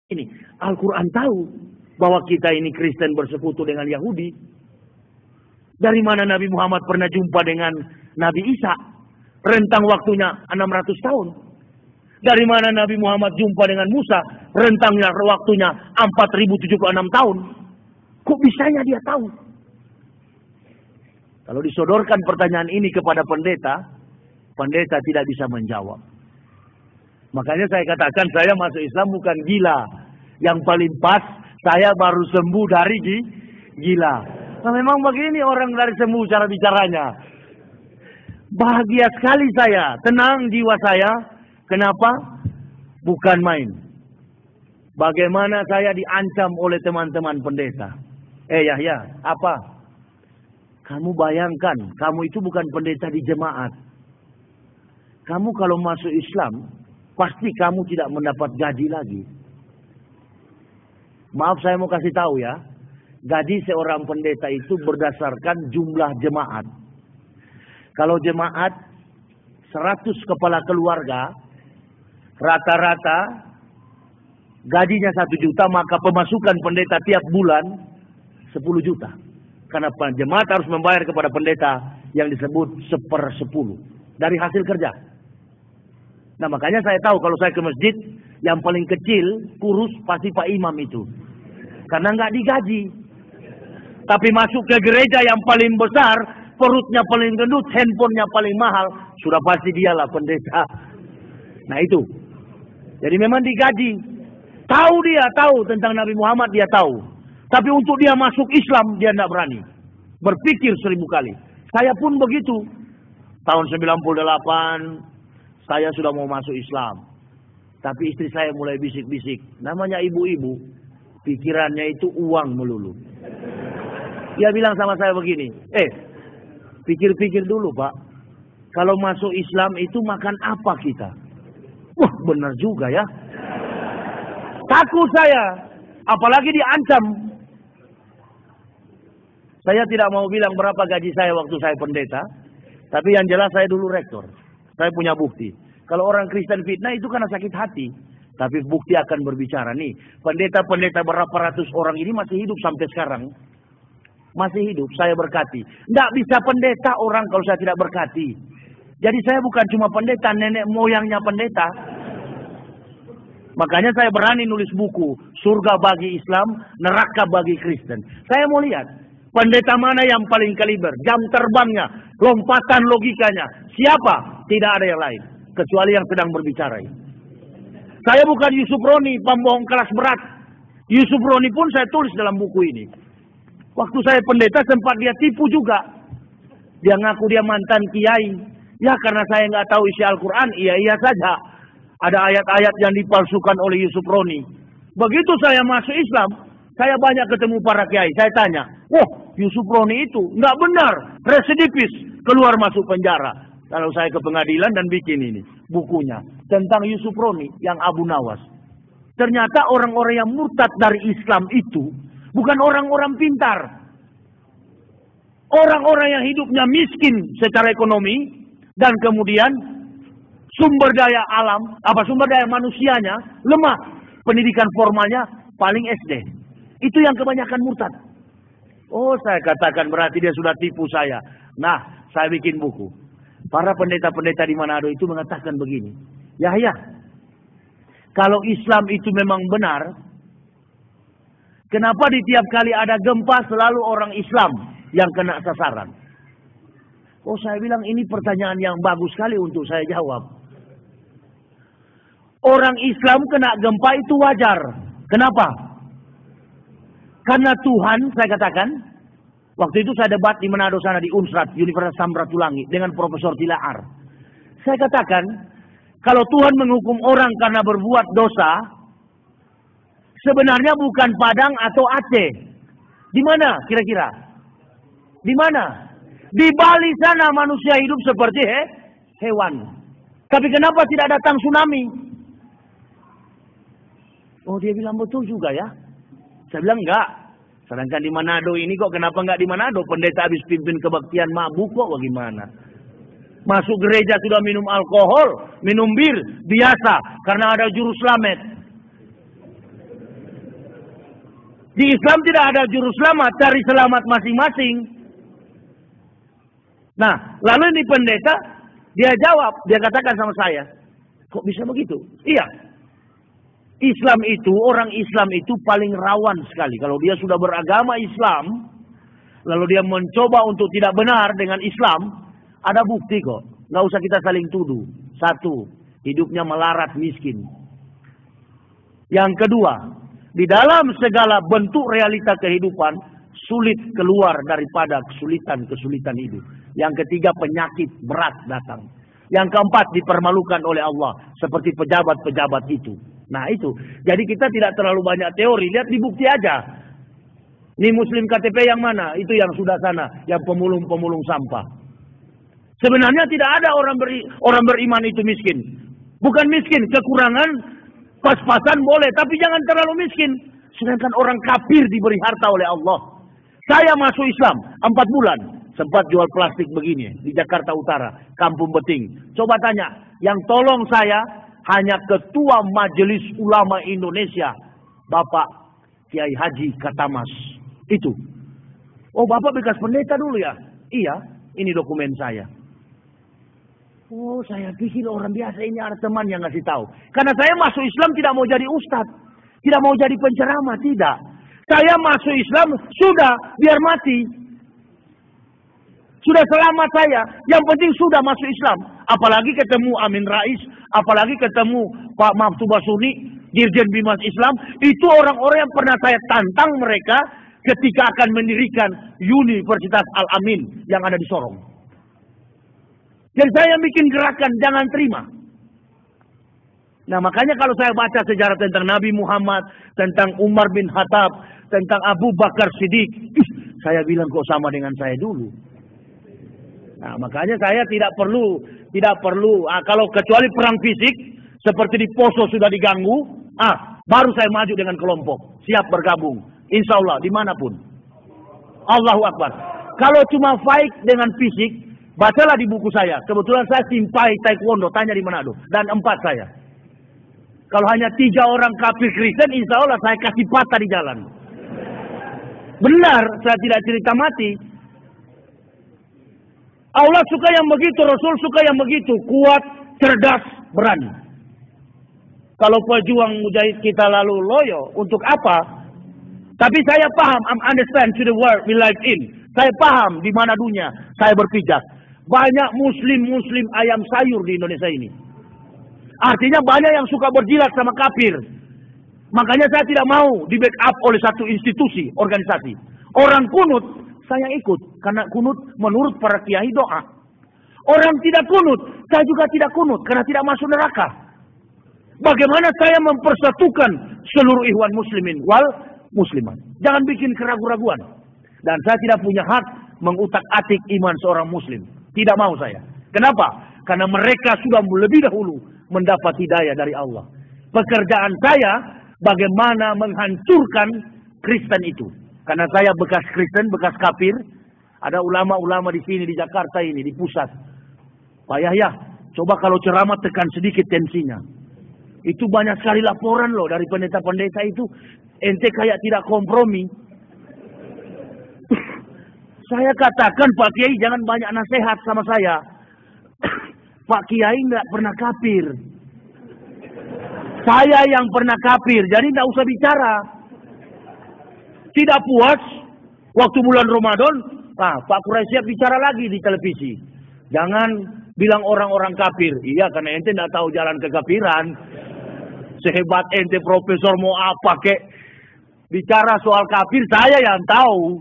Ini Al-Quran tahu bahwa kita ini Kristen bersekutu dengan Yahudi. Dari mana Nabi Muhammad pernah jumpa dengan Nabi Isa? Rentang waktunya 600 tahun. Dari mana Nabi Muhammad jumpa dengan Musa? Rentangnya waktunya 4076 tahun. Kok bisanya dia tahu? Kalau disodorkan pertanyaan ini kepada pendeta, pendeta tidak bisa menjawab. Makanya saya katakan saya masuk Islam bukan gila. Yang paling pas, saya baru sembuh dari gila. Nah, memang begini orang dari sembuh cara bicaranya. Bahagia sekali saya, tenang jiwa saya. Kenapa? Bukan main. Bagaimana saya diancam oleh teman-teman pendeta. Yahya, apa? Kamu bayangkan, kamu itu bukan pendeta di jemaat. Kamu kalau masuk Islam, pasti kamu tidak mendapat gaji lagi. Maaf saya mau kasih tahu ya. Gaji seorang pendeta itu berdasarkan jumlah jemaat. Kalau jemaat 100 kepala keluarga, rata-rata gajinya 1 juta, maka pemasukan pendeta tiap bulan 10 juta. Karena jemaat harus membayar kepada pendeta yang disebut 1/10 dari hasil kerja. Nah makanya saya tahu kalau saya ke masjid, yang paling kecil, kurus, pasti Pak Imam itu. Karena nggak digaji. Tapi masuk ke gereja yang paling besar, perutnya paling gendut, handphonenya paling mahal, sudah pasti dialah pendeta. Nah itu. Jadi memang digaji. Tahu dia, tahu tentang Nabi Muhammad dia tahu. Tapi untuk dia masuk Islam, dia tidak berani. Berpikir 1000 kali. Saya pun begitu. Tahun 98, saya sudah mau masuk Islam. Tapi istri saya mulai bisik-bisik. Namanya ibu-ibu, pikirannya itu uang melulu. Dia bilang sama saya begini, pikir-pikir dulu Pak. Kalau masuk Islam itu makan apa kita? Wah benar juga ya. Takut saya. Apalagi diancam. Saya tidak mau bilang berapa gaji saya waktu saya pendeta. Tapi yang jelas saya dulu rektor. Saya punya bukti. Kalau orang Kristen fitnah itu karena sakit hati. Tapi bukti akan berbicara. Nih, pendeta-pendeta berapa ratus orang ini masih hidup sampai sekarang. Masih hidup, saya berkati. Tidak bisa pendeta orang kalau saya tidak berkati. Jadi saya bukan cuma pendeta, nenek moyangnya pendeta. Makanya saya berani nulis buku. Surga bagi Islam, neraka bagi Kristen. Saya mau lihat. Pendeta mana yang paling kaliber? Jam terbangnya, lompatan logikanya. Siapa? Tidak ada yang lain. Kecuali yang sedang berbicara. Saya bukan Yusuf Roni, pembohong kelas berat. Yusuf Roni pun saya tulis dalam buku ini. Waktu saya pendeta sempat dia tipu juga. Dia ngaku dia mantan kiai. Ya karena saya nggak tahu isi Al-Quran, iya saja. Ada ayat-ayat yang dipalsukan oleh Yusuf Roni. Begitu saya masuk Islam, saya banyak ketemu para kiai. Saya tanya, Yusuf Roni itu nggak benar, residivis, keluar masuk penjara. Kalau saya ke pengadilan dan bikin ini bukunya tentang Yusuf Roni yang Abu Nawas. Ternyata orang-orang yang murtad dari Islam itu bukan orang-orang pintar. Orang-orang yang hidupnya miskin secara ekonomi dan kemudian sumber daya alam, sumber daya manusianya lemah. Pendidikan formalnya paling SD. Itu yang kebanyakan murtad. Oh, saya katakan berarti dia sudah tipu saya. Nah, saya bikin buku. Para pendeta-pendeta di Manado itu mengatakan begini. Yahya, kalau Islam itu memang benar, kenapa di tiap kali ada gempa selalu orang Islam yang kena sasaran? Oh, saya bilang ini pertanyaan yang bagus sekali untuk saya jawab. Orang Islam kena gempa itu wajar. Kenapa? Karena Tuhan, saya katakan, waktu itu saya debat di Manado sana di Unsrat, Universitas Samratulangi dengan Profesor Tilaar. Saya katakan, kalau Tuhan menghukum orang karena berbuat dosa, sebenarnya bukan Padang atau Aceh. Di mana kira-kira? Di mana? Di Bali sana manusia hidup seperti hewan. Tapi kenapa tidak datang tsunami? Oh, dia bilang betul juga ya. Saya bilang enggak. Sedangkan di Manado ini kok kenapa enggak di Manado? Pendeta habis pimpin kebaktian mabuk kok bagaimana? Masuk gereja sudah minum alkohol, minum bir, biasa. Karena ada juru selamat. Di Islam tidak ada juru selamat, cari selamat masing-masing. Nah, lalu ini pendeta, dia jawab, dia katakan sama saya, kok bisa begitu? Iya, Islam itu, orang Islam itu paling rawan sekali. Kalau dia sudah beragama Islam, lalu dia mencoba untuk tidak benar dengan Islam, ada bukti kok. Nggak usah kita saling tuduh. Satu, hidupnya melarat miskin. Yang kedua, di dalam segala bentuk realita kehidupan, sulit keluar daripada kesulitan-kesulitan hidup. Yang ketiga, penyakit berat datang. Yang keempat, dipermalukan oleh Allah. Seperti pejabat-pejabat itu. Nah itu. Jadi kita tidak terlalu banyak teori. Lihat di bukti aja. Ini Muslim KTP yang mana? Itu yang sudah sana. Yang pemulung-pemulung sampah. Sebenarnya tidak ada orang beriman itu miskin. Bukan miskin. Kekurangan pas-pasan boleh. Tapi jangan terlalu miskin. Sedangkan orang kafir diberi harta oleh Allah. Saya masuk Islam 4 bulan. Sempat jual plastik begini di Jakarta Utara, Kampung Beting. Coba tanya, yang tolong saya hanya Ketua Majelis Ulama Indonesia, Bapak Kiai Haji Katamas. Itu. Oh, Bapak bekas pendeta dulu ya? Iya, ini dokumen saya. Oh, saya pikir orang biasa ini ada teman yang ngasih tahu. Karena saya masuk Islam tidak mau jadi ustadz, tidak mau jadi penceramah, tidak. Saya masuk Islam sudah biar mati. Sudah selamat saya. Yang penting sudah masuk Islam. Apalagi ketemu Amin Rais. Apalagi ketemu Pak Maftu Basuni. Dirjen Bimas Islam. Itu orang-orang yang pernah saya tantang mereka. Ketika akan mendirikan Universitas Al-Amin. Yang ada di Sorong. Dan saya bikin gerakan. Jangan terima. Nah makanya kalau saya baca sejarah tentang Nabi Muhammad. Tentang Umar bin Khattab. Tentang Abu Bakar Siddiq. Saya bilang kok sama dengan saya dulu. Nah, makanya saya tidak perlu kalau kecuali perang fisik seperti di Poso sudah diganggu, baru saya maju dengan kelompok, siap bergabung, insya Allah dimanapun. Allahu Akbar. Kalau cuma fight dengan fisik, bacalah di buku saya. Kebetulan saya simpai taekwondo, tanya di Manado, dan 4 saya. Kalau hanya 3 orang kafir Kristen, insya Allah saya kasih patah di jalan. Benar, saya tidak cerita mati. Allah suka yang begitu, Rasul suka yang begitu. Kuat, cerdas, berani. Kalau pejuang mujahid kita lalu loyo, untuk apa? Tapi saya paham, understand to the world we live in. Saya paham di mana dunia, saya berpijak. Banyak muslim ayam sayur di Indonesia ini. Artinya banyak yang suka berjilat sama kafir. Makanya saya tidak mau di backup oleh satu institusi, organisasi. Orang kunut, saya ikut. Karena kunut menurut para kiai doa. Orang tidak kunut, saya juga tidak kunut. Karena tidak masuk neraka. Bagaimana saya mempersatukan seluruh ikhwan muslimin wal muslimat. Jangan bikin keraguan-raguan. Dan saya tidak punya hak mengutak-atik iman seorang muslim. Tidak mau saya. Kenapa? Karena mereka sudah lebih dahulu mendapat hidayah dari Allah. Pekerjaan saya bagaimana menghancurkan Kristen itu. Karena saya bekas Kristen, bekas kafir. Ada ulama-ulama di sini, di Jakarta ini, di pusat. Pak Yahya, coba kalau ceramah tekan sedikit tensinya. Itu banyak sekali laporan loh dari pendeta-pendeta itu. Ente kayak tidak kompromi. Saya katakan Pak Kiai jangan banyak nasihat sama saya. Pak Kiai nggak pernah kafir. Saya yang pernah kafir, jadi nggak usah bicara. Tidak puas, waktu bulan Ramadan, Pak Quraisyah bicara lagi di televisi. Jangan bilang orang-orang kafir. Iya, karena ente tidak tahu jalan kekafiran. Sehebat ente profesor mau apa kek. Bicara soal kafir, saya yang tahu.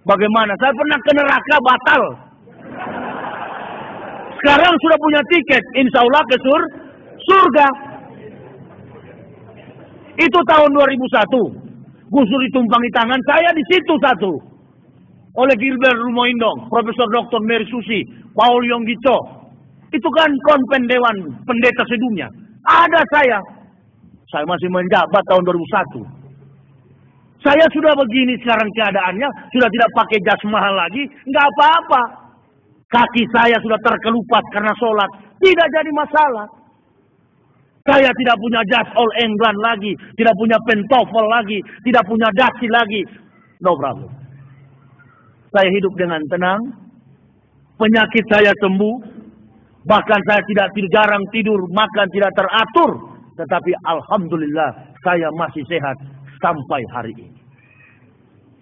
Bagaimana? Saya pernah ke neraka, batal. Sekarang sudah punya tiket, insya Allah ke surga. Itu tahun 2001. Gus Dur ditumpangi tangan, saya di situ satu. Oleh Gilbert Rumoindong, Profesor Dr. Mary Susi, Paul Yonggito. Itu kan konven Dewan Pendeta Sedunia. Ada saya. Saya masih menjabat tahun 2001. Saya sudah begini sekarang keadaannya, sudah tidak pakai jas mahal lagi, nggak apa-apa. Kaki saya sudah terkelupas karena sholat, tidak jadi masalah. Saya tidak punya jas all England lagi, tidak punya pentofel lagi, tidak punya dasi lagi. No problem. Saya hidup dengan tenang, penyakit saya sembuh, bahkan saya tidak jarang tidur, makan tidak teratur. Tetapi alhamdulillah saya masih sehat sampai hari ini.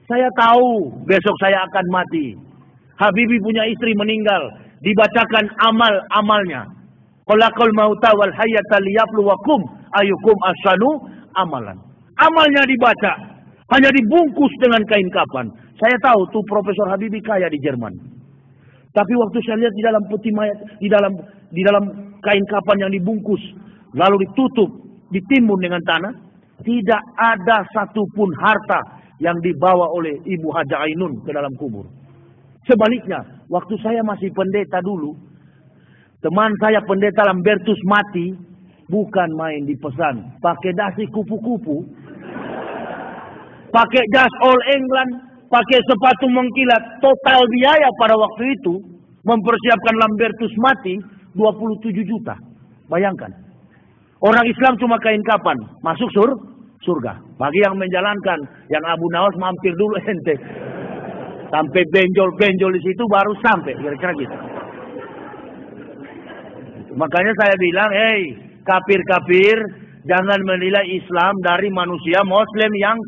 Saya tahu besok saya akan mati. Habibie punya istri meninggal, dibacakan amal-amalnya. Khalaqal mauta wal hayata liyabluwakum ayyukum ahsanu amalan. Amalnya dibaca, hanya dibungkus dengan kain kapan. Saya tahu tuh Profesor Habibie kaya di Jerman. Tapi waktu saya lihat di dalam peti mayat, di dalam kain kapan yang dibungkus, lalu ditutup, ditimbun dengan tanah, tidak ada satupun harta yang dibawa oleh Ibu Haja Ainun ke dalam kubur. Sebaliknya, waktu saya masih pendeta dulu, teman saya pendeta Lambertus mati, bukan main dipesan, pakai dasi kupu-kupu, pakai jas all England, pakai sepatu mengkilat, total biaya pada waktu itu mempersiapkan Lambertus mati 27 juta. Bayangkan. Orang Islam cuma kain kapan, masuk surga. Bagi yang menjalankan, yang Abu Nawas mampir dulu ente. Sampai benjol-benjol di situ baru sampai, kira-kira gitu. Makanya saya bilang, hey, kafir-kafir, jangan menilai Islam dari manusia Muslim yang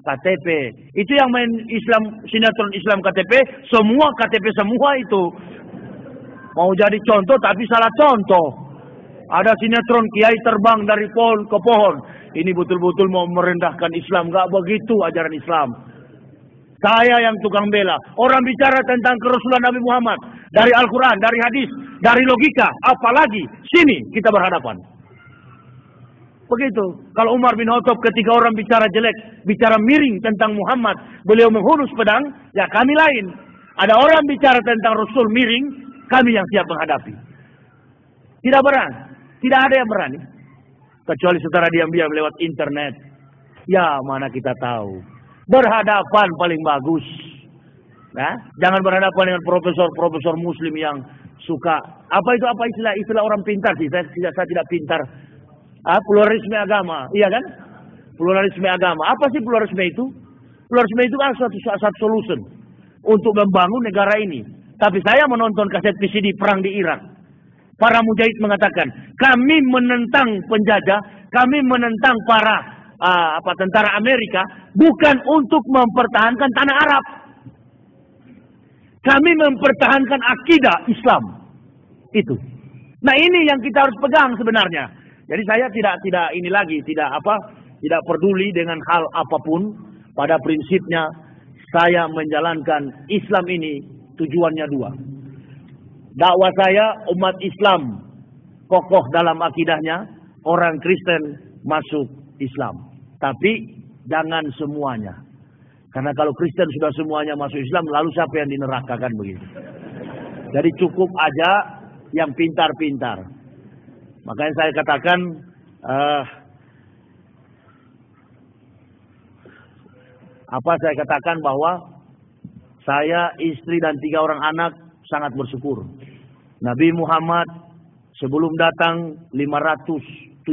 KTP. Itu yang main Islam, sinetron Islam KTP, semua KTP semua itu. Mau jadi contoh tapi salah contoh. Ada sinetron kiai terbang dari pohon ke pohon. Ini betul-betul mau merendahkan Islam. Gak begitu ajaran Islam. Saya yang tukang bela. Orang bicara tentang kerasulan Nabi Muhammad. Dari Al-Quran, dari hadis, dari logika. Apalagi sini kita berhadapan. Begitu. Kalau Umar bin Khattab ketika orang bicara jelek, bicara miring tentang Muhammad, beliau menghunus pedang, ya kami lain. Ada orang bicara tentang Rasul miring, kami yang siap menghadapi. Tidak berani. Tidak ada yang berani. Kecuali secara diam-diam lewat internet. Ya mana kita tahu. Berhadapan paling bagus. Nah, jangan berhadapan dengan profesor-profesor muslim yang suka. Apa itu, apa istilah orang pintar sih. Saya tidak pintar. Pluralisme agama. Iya kan? Pluralisme agama. Apa sih pluralisme itu? Pluralisme itu kan satu solution untuk membangun negara ini. Tapi saya menonton kaset VCD perang di Irak. Para mujahid mengatakan, kami menentang penjajah, kami menentang para tentara Amerika bukan untuk mempertahankan tanah Arab. Kami mempertahankan akidah Islam. Itu. Nah, ini yang kita harus pegang sebenarnya. Jadi saya tidak peduli dengan hal apapun. Pada prinsipnya saya menjalankan Islam ini tujuannya dua. Dakwah saya umat Islam kokoh dalam akidahnya, orang Kristen masuk Islam. Tapi jangan semuanya. Karena kalau Kristen sudah semuanya masuk Islam, lalu siapa yang di neraka kan begitu. Jadi cukup aja yang pintar-pintar. Makanya saya katakan saya katakan bahwa saya, istri dan 3 orang anak sangat bersyukur. Nabi Muhammad sebelum datang 576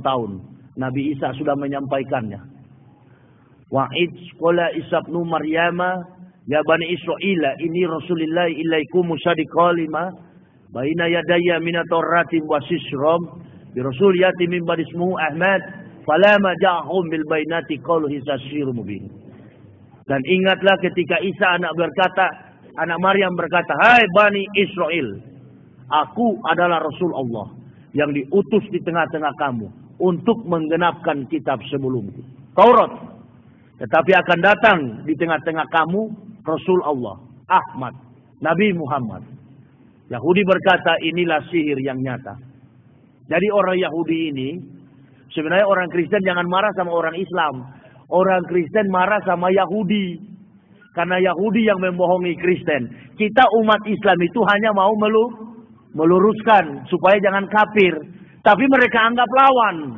tahun. Nabi Isa sudah menyampaikannya. Wa'id qala Isa ibn Maryam ya bani Israil ini Rasulullah ilaikum musaddiqan lima baina yadayya min at-taurati wa sisram bi rasul yati min ba'di ismuhu Ahmad falama ja'ahum bil bainati qalu hisasirun mubin. Dan ingatlah ketika Isa anak Maryam berkata, hai Bani Israel, aku adalah Rasul Allah yang diutus di tengah-tengah kamu untuk menggenapkan kitab sebelumku, Taurat. Tetapi akan datang di tengah-tengah kamu Rasul Allah, Ahmad, Nabi Muhammad. Yahudi berkata, inilah sihir yang nyata. Jadi orang Yahudi ini, sebenarnya orang Kristen jangan marah sama orang Islam. Orang Kristen marah sama Yahudi. Karena Yahudi yang membohongi Kristen. Kita umat Islam itu hanya mau meluruskan supaya jangan kafir. Tapi mereka anggap lawan.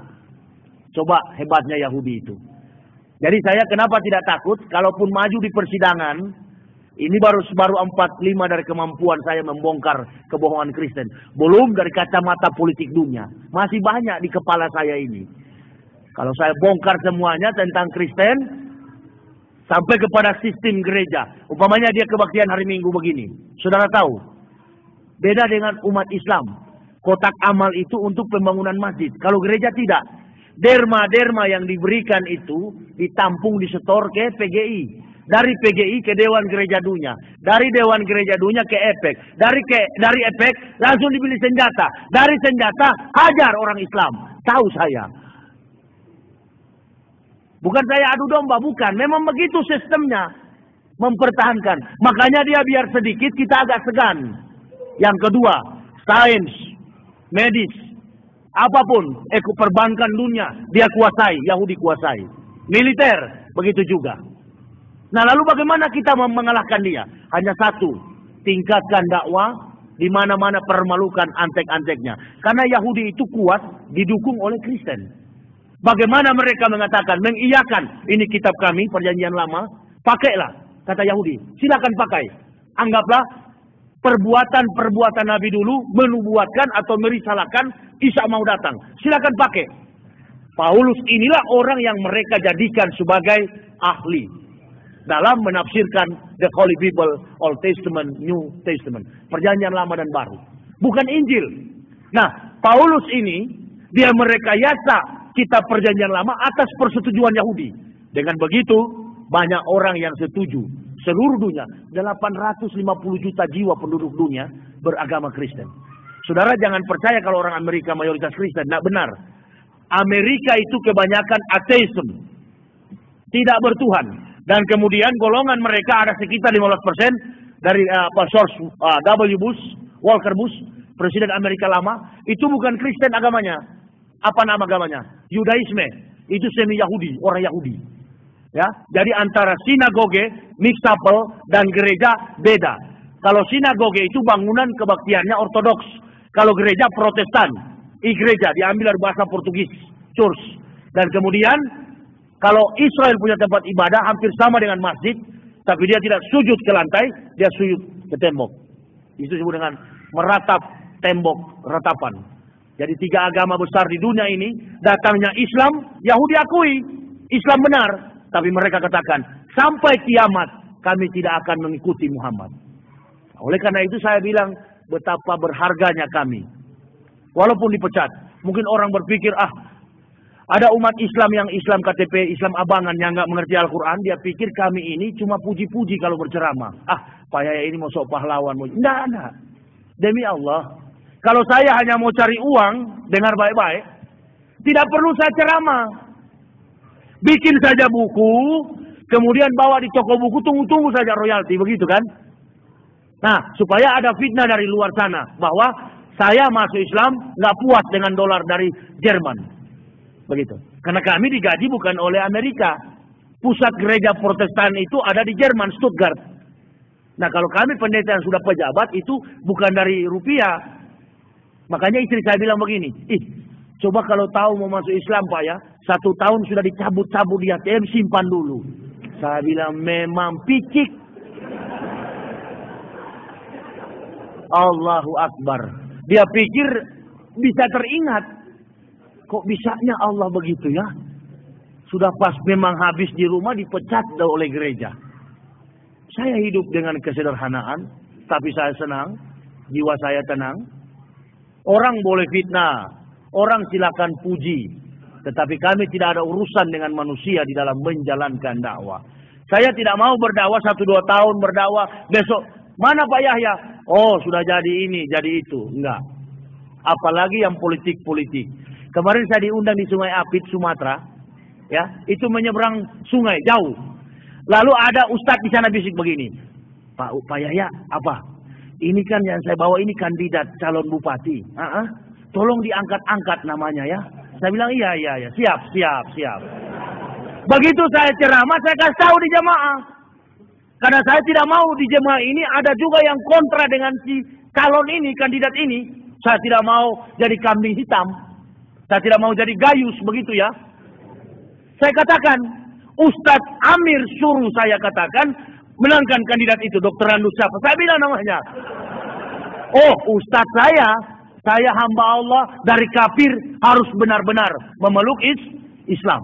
Coba hebatnya Yahudi itu. Jadi saya kenapa tidak takut? Kalaupun maju di persidangan, Ini baru 4/5 dari kemampuan saya membongkar kebohongan Kristen. Belum dari kacamata politik dunia. Masih banyak di kepala saya ini. Kalau saya bongkar semuanya tentang Kristen, sampai kepada sistem gereja. Umpamanya dia kebaktian hari Minggu begini. Saudara tahu, beda dengan umat Islam. Kotak amal itu untuk pembangunan masjid. Kalau gereja tidak. Derma-derma yang diberikan itu ditampung, disetor ke PGI. Dari PGI ke Dewan Gereja Dunia. Dari Dewan Gereja Dunia ke EPEK. Dari EPEK langsung dibeli senjata. Dari senjata hajar orang Islam. Tahu saya. Bukan saya adu domba, bukan. Memang begitu sistemnya. Mempertahankan. Makanya dia biar sedikit kita agak segan. Yang kedua, sains, medis, apapun, perbankan dunia dia kuasai, Yahudi kuasai. Militer, begitu juga. Nah, lalu bagaimana kita mengalahkan dia? Hanya satu, tingkatkan dakwah di mana-mana, permalukan antek-anteknya. Karena Yahudi itu kuat didukung oleh Kristen. Bagaimana mereka mengatakan, mengiyakan, ini kitab kami, perjanjian lama, pakailah, kata Yahudi. Silakan pakai. Anggaplah perbuatan-perbuatan Nabi dulu menubuatkan atau merisalahkan Isa mau datang. Silakan pakai. Paulus inilah orang yang mereka jadikan sebagai ahli dalam menafsirkan the Holy Bible, Old Testament, New Testament. Perjanjian lama dan baru. Bukan Injil. Nah, Paulus ini, dia merekayasa kitab perjanjian lama atas persetujuan Yahudi. Dengan begitu, banyak orang yang setuju. Seluruh dunia, 850 juta jiwa penduduk dunia beragama Kristen. Saudara jangan percaya kalau orang Amerika mayoritas Kristen. Tidak benar. Amerika itu kebanyakan ateisme. Tidak bertuhan. Dan kemudian golongan mereka ada sekitar 15% dari source W. Bush, Walker Bush, Presiden Amerika lama. Itu bukan Kristen agamanya. Apa nama agamanya? Yudaisme. Itu semi Yahudi, orang Yahudi. Ya, jadi antara sinagoge, mixtapel, dan gereja beda. Kalau sinagoge itu bangunan kebaktiannya ortodoks. Kalau gereja Protestan, igreja diambil dari bahasa Portugis, church. Dan kemudian kalau Israel punya tempat ibadah hampir sama dengan masjid, tapi dia tidak sujud ke lantai, dia sujud ke tembok. Itu disebut dengan meratap tembok ratapan. Jadi 3 agama besar di dunia ini, datangnya Islam, Yahudi akui Islam benar, tapi mereka katakan sampai kiamat kami tidak akan mengikuti Muhammad. Oleh karena itu saya bilang betapa berharganya kami. Walaupun dipecat, mungkin orang berpikir ada umat Islam yang Islam KTP, Islam abangan yang nggak mengerti Al-Quran, dia pikir kami ini cuma puji-puji kalau berceramah. Pak Yaya ini mau sok pahlawan. Enggak. Demi Allah. Kalau saya hanya mau cari uang, dengar baik-baik, tidak perlu saya ceramah. Bikin saja buku, kemudian bawa di toko buku, tunggu-tunggu saja royalti, begitu kan? Nah, supaya ada fitnah dari luar sana, bahwa saya masuk Islam nggak puas dengan dolar dari Jerman. Begitu. Karena kami digaji bukan oleh Amerika. Pusat gereja Protestan itu ada di Jerman, Stuttgart. Nah, kalau kami pendeta yang sudah pejabat itu bukan dari rupiah. Makanya istri saya bilang begini, coba kalau tahu mau masuk Islam Pak ya, 1 tahun sudah dicabut-cabut di ATM, simpan dulu. Saya bilang memang picik. Allahu Akbar. Dia pikir bisa teringat. Kok bisanya Allah begitu ya? Sudah pas memang habis di rumah dipecat oleh gereja. Saya hidup dengan kesederhanaan, tapi saya senang, jiwa saya tenang. Orang boleh fitnah, orang silakan puji, tetapi kami tidak ada urusan dengan manusia di dalam menjalankan dakwah. Saya tidak mau berdakwah 1-2 tahun berdakwah, besok mana Pak Yahya? Oh sudah jadi ini, jadi itu. Enggak. Apalagi yang politik-politik. Kemarin saya diundang di Sungai Apit, Sumatera. Ya, itu menyeberang sungai jauh. Lalu ada ustadz di sana bisik begini. Pak Yahya, apa? Ini kan yang saya bawa ini kandidat calon bupati. Tolong diangkat-angkat namanya ya. Saya bilang iya. Siap. Begitu saya ceramah, saya kasih tahu di jemaah. Karena saya tidak mau di jemaah ini ada juga yang kontra dengan si calon ini, kandidat ini. Saya tidak mau jadi kambing hitam. Saya tidak mau jadi gayus, begitu ya. Saya katakan, Ustadz Amir suruh saya katakan, Menangkan kandidat itu, Dr. Randus siapa? Saya bilang namanya. Oh, Ustadz saya hamba Allah dari kafir harus benar-benar memeluk Islam.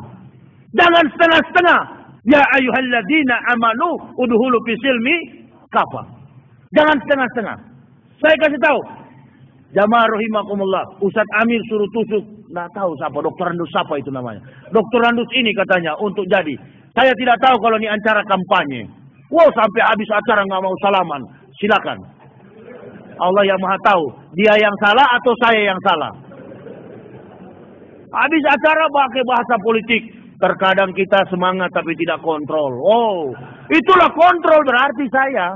Jangan setengah-setengah. Ya ayyuhalladzina amanu udhulu fisilmi kafah. Jangan setengah-setengah. Saya kasih tahu. Jamaah rahimakumullah. Ustadz Amir suruh tusuk. Nggak tahu siapa. Dr. Randus siapa itu namanya. Dr. Randus ini katanya untuk jadi. Saya tidak tahu kalau ini acara kampanye. Wow, sampai habis acara nggak mau salaman. Silakan. Allah yang maha tahu. Dia yang salah atau saya yang salah. Habis acara pakai bahasa politik. Terkadang kita semangat tapi tidak kontrol. Oh, itulah kontrol berarti saya.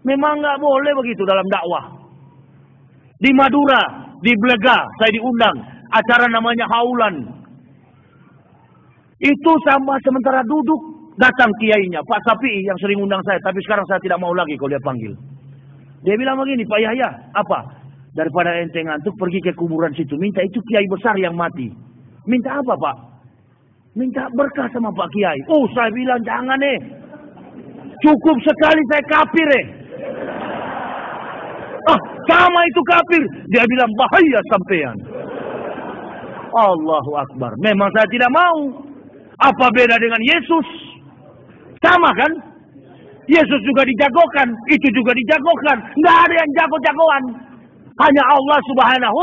Memang nggak boleh begitu dalam dakwah. Di Madura, di Blega, saya diundang. Acara namanya Haulan. Itu sama sementara duduk. Datang kiainya, Pak Sapi yang sering undang saya. Tapi sekarang saya tidak mau lagi kalau dia panggil. Dia bilang begini, Pak Yahya, apa? Daripada ente ngantuk pergi ke kuburan situ. Minta itu kiai besar yang mati. Minta apa, Pak? Minta berkah sama Pak Kiai. Oh, saya bilang jangan cukup sekali saya kafir sama itu kafir. Dia bilang bahaya sampean. Allahu Akbar. Memang saya tidak mau. Apa beda dengan Yesus? Sama kan? Yesus juga dijagokan, itu juga dijagokan. Nggak ada yang jago-jagoan. Hanya Allah Subhanahu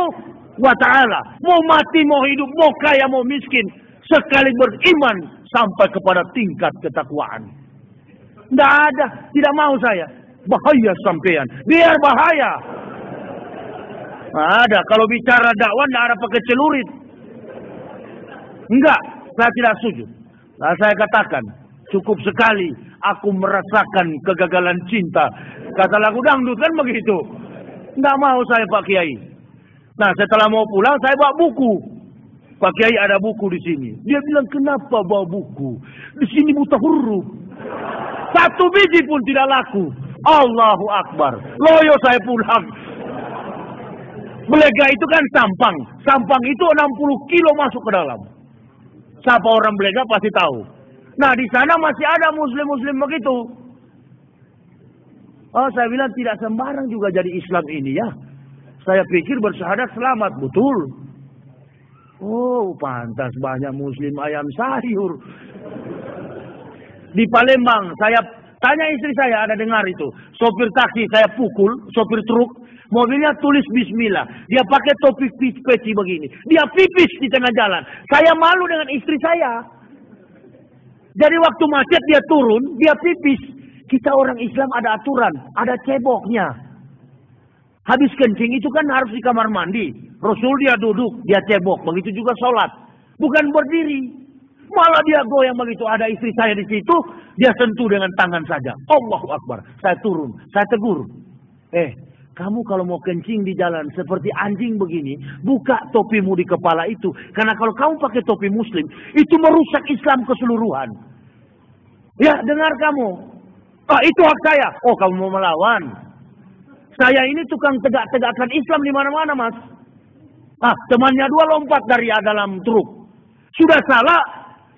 wa Ta'ala. Mau mati, mau hidup, mau kaya, mau miskin. Sekali beriman sampai kepada tingkat ketakwaan. Nggak ada, tidak mau saya. Bahaya sampean. Biar bahaya. Nggak ada. Kalau bicara dakwah nggak ada pakai celurit. Enggak, saya tidak setuju. Nah, saya katakan, cukup sekali aku merasakan kegagalan cinta. Kata lagu dangdut kan begitu. Nggak mau saya Pak Kiai. Nah, setelah mau pulang saya bawa buku. Pak Kiai ada buku di sini. Dia bilang, kenapa bawa buku? Di sini buta huruf. Satu biji pun tidak laku. Allahu Akbar. Loyo saya pulang. Blega itu kan sampang. Sampang itu 60 kilo masuk ke dalam. Siapa orang Blega pasti tahu. Nah, di sana masih ada muslim-muslim begitu. Oh, saya bilang tidak sembarang juga jadi Islam ini ya. Saya pikir bersyahadat selamat, betul. Oh, pantas banyak muslim ayam sayur. Di Palembang, saya tanya istri saya, ada dengar itu. Sopir taksi saya pukul, sopir truk. Mobilnya tulis bismillah. Dia pakai topi peci begini. Dia pipis di tengah jalan. Saya malu dengan istri saya. Jadi waktu macet dia turun, dia pipis. Kita orang Islam ada aturan, ada ceboknya. Habis kencing itu kan harus di kamar mandi. Rasul dia duduk, dia cebok. Begitu juga sholat. Bukan berdiri. Malah dia goyang begitu. Ada istri saya di situ, dia sentuh dengan tangan saja. Allahu Akbar. Saya turun, saya tegur. Kamu kalau mau kencing di jalan seperti anjing begini, buka topimu di kepala itu. Karena kalau kamu pakai topi muslim, itu merusak Islam keseluruhan. Ya, dengar kamu. Itu hak saya. Oh, kamu mau melawan. Saya ini tukang tegak-tegakkan Islam di mana-mana, Mas. Temannya dua lompat dari dalam truk. Sudah salah.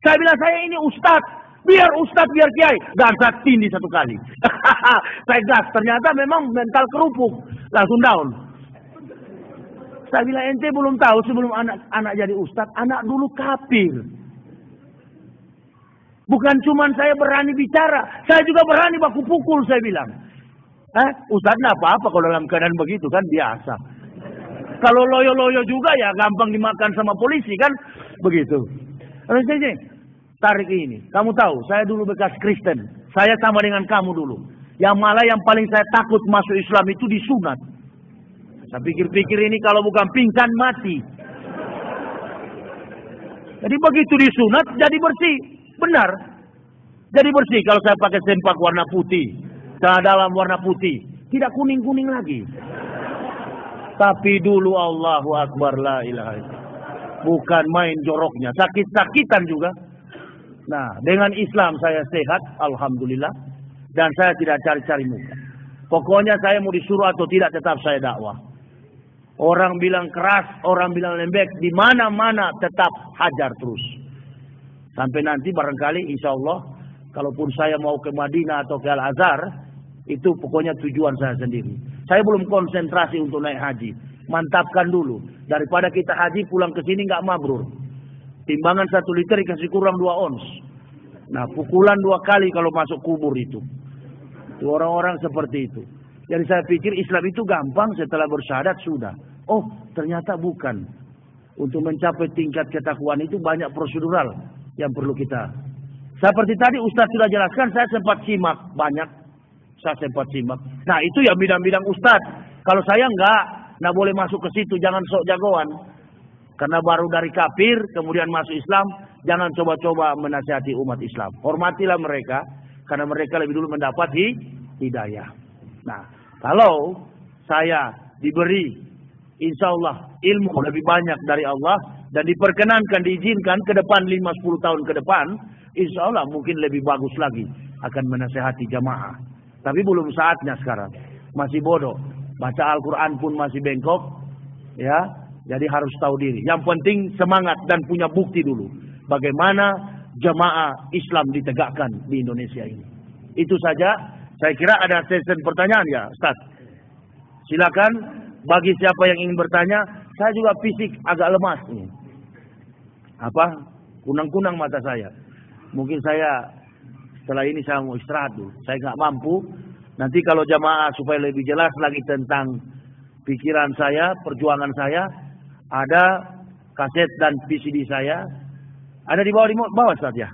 Saya bilang, saya ini ustadz. Biar ustadz, biar kiai. Dan saya tindih satu kali. Saya gas. Ternyata memang mental kerupuk. Langsung down. Saya bilang, ente belum tahu sebelum anak jadi ustadz. Anak dulu kafir. Bukan cuma saya berani bicara. Saya juga berani baku pukul, saya bilang. Ustadz nggak apa-apa kalau dalam keadaan begitu kan biasa. Kalau loyo-loyo juga ya gampang dimakan sama polisi kan. Begitu. Terus ini. Tarik ini. Kamu tahu, saya dulu bekas Kristen. Saya sama dengan kamu dulu. Yang malah yang paling saya takut masuk Islam itu disunat. Saya pikir-pikir ini kalau bukan pingsan mati. Jadi begitu disunat jadi bersih. Benar. Jadi bersih kalau saya pakai sempak warna putih. Celana dalam warna putih. Tidak kuning-kuning lagi. Tapi dulu Allahu Akbar la ilaha illallah. Bukan main joroknya. Sakit-sakitan juga. Nah, dengan Islam saya sehat, alhamdulillah, dan saya tidak cari-cari muka. Pokoknya saya mau disuruh atau tidak tetap saya dakwah. Orang bilang keras, orang bilang lembek, di mana-mana tetap hajar terus. Sampai nanti barangkali insya Allah Kalaupun saya mau ke Madinah atau ke Al-Azhar, itu pokoknya tujuan saya sendiri. Saya belum konsentrasi untuk naik haji. Mantapkan dulu. Daripada kita haji pulang ke sini nggak mabrur. Timbangan 1 liter dikasih kurang 2 ons. Nah, pukulan 2 kali kalau masuk kubur itu. Orang-orang seperti itu. Jadi saya pikir Islam itu gampang, setelah bersyahadat sudah. Oh, ternyata bukan. Untuk mencapai tingkat ketakwaan itu banyak prosedural yang perlu kita. Seperti tadi Ustaz sudah jelaskan, saya sempat simak banyak. Saya sempat simak. Nah, itu ya bidang-bidang Ustaz. Kalau saya enggak boleh masuk ke situ, jangan sok jagoan. Karena baru dari kafir, kemudian masuk Islam, jangan coba-coba menasihati umat Islam. Hormatilah mereka, karena mereka lebih dulu mendapat hidayah. Nah, kalau saya diberi, insya Allah, ilmu lebih banyak dari Allah, dan diperkenankan, diizinkan ke depan 5-10 tahun ke depan, insya Allah mungkin lebih bagus lagi akan menasihati jamaah. Tapi belum saatnya sekarang. Masih bodoh. Baca Al-Quran pun masih bengkok. Ya, jadi harus tahu diri. Yang penting semangat dan punya bukti dulu. Bagaimana jamaah Islam ditegakkan di Indonesia ini. Itu saja. Saya kira ada sesi pertanyaan ya, Ustaz. Silakan bagi siapa yang ingin bertanya. Saya juga fisik agak lemas nih. Kunang-kunang mata saya. Mungkin saya setelah ini saya mau istirahat dulu. Saya nggak mampu. Nanti kalau jamaah supaya lebih jelas lagi tentang pikiran saya, perjuangan saya, ada kaset dan VCD saya. Ada di bawah Ustaz ya.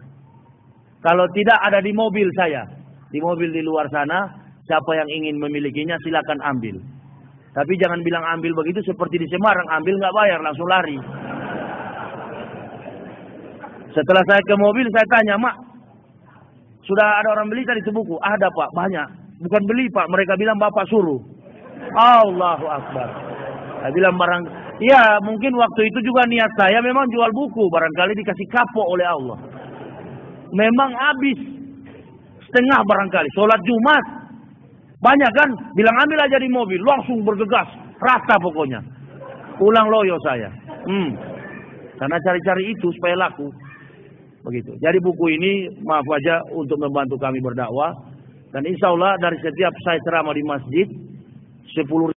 Kalau tidak ada di mobil saya. Di mobil di luar sana, siapa yang ingin memilikinya silakan ambil. Tapi jangan bilang ambil begitu seperti di Semarang, ambil nggak bayar, langsung lari. Setelah saya ke mobil, saya tanya, Mak, sudah ada orang beli tadi itu buku? Ada Pak, banyak. Bukan beli Pak, mereka bilang Bapak suruh. Allahu Akbar. Saya bilang ya mungkin waktu itu juga niat saya memang jual buku. Barangkali dikasih kapok oleh Allah. Memang habis. Setengah barangkali. Sholat Jumat. Banyak kan? Bilang ambil aja di mobil. Langsung bergegas. Rata pokoknya. Pulang loyo saya. Karena cari-cari itu supaya laku. Begitu. Jadi buku ini maaf aja untuk membantu kami berdakwah. Dan insya Allah dari setiap saya ceramah di masjid 10